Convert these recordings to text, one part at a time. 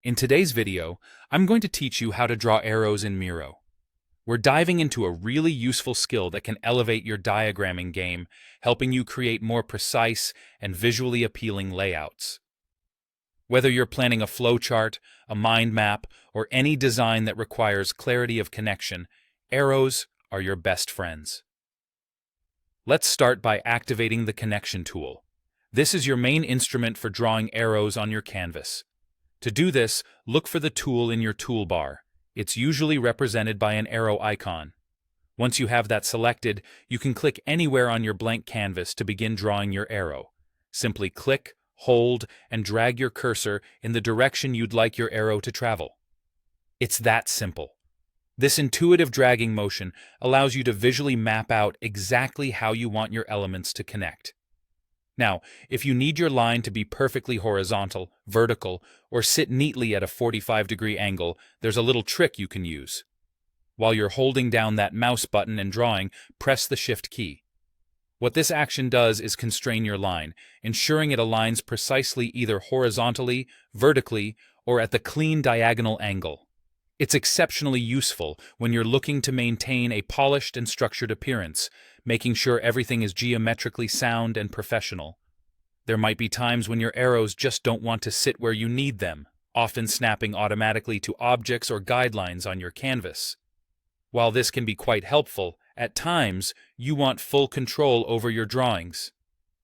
In today's video, I'm going to teach you how to draw arrows in Miro. We're diving into a really useful skill that can elevate your diagramming game, helping you create more precise and visually appealing layouts. Whether you're planning a flowchart, a mind map, or any design that requires clarity of connection, arrows are your best friends. Let's start by activating the connection tool. This is your main instrument for drawing arrows on your canvas. To do this, look for the tool in your toolbar. It's usually represented by an arrow icon. Once you have that selected, you can click anywhere on your blank canvas to begin drawing your arrow. Simply click, hold, and drag your cursor in the direction you'd like your arrow to travel. It's that simple. This intuitive dragging motion allows you to visually map out exactly how you want your elements to connect. Now, if you need your line to be perfectly horizontal, vertical, or sit neatly at a 45-degree angle, there's a little trick you can use. While you're holding down that mouse button and drawing, press the Shift key. What this action does is constrain your line, ensuring it aligns precisely either horizontally, vertically, or at the clean diagonal angle. It's exceptionally useful when you're looking to maintain a polished and structured appearance, making sure everything is geometrically sound and professional. There might be times when your arrows just don't want to sit where you need them, often snapping automatically to objects or guidelines on your canvas. While this can be quite helpful, at times you want full control over your drawings.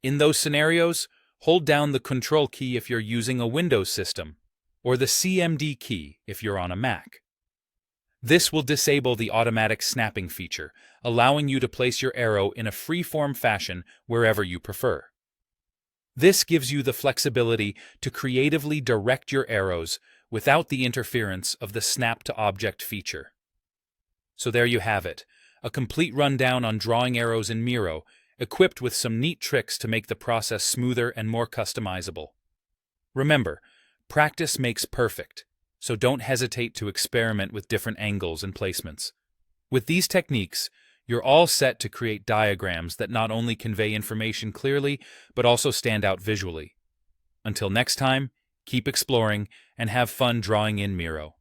In those scenarios, hold down the Control key if you're using a Windows system, or the CMD key if you're on a Mac. This will disable the automatic snapping feature, allowing you to place your arrow in a free-form fashion wherever you prefer. This gives you the flexibility to creatively direct your arrows without the interference of the snap-to-object feature. So there you have it, a complete rundown on drawing arrows in Miro, equipped with some neat tricks to make the process smoother and more customizable. Remember, practice makes perfect, so don't hesitate to experiment with different angles and placements. With these techniques, you're all set to create diagrams that not only convey information clearly, but also stand out visually. Until next time, keep exploring and have fun drawing in Miro.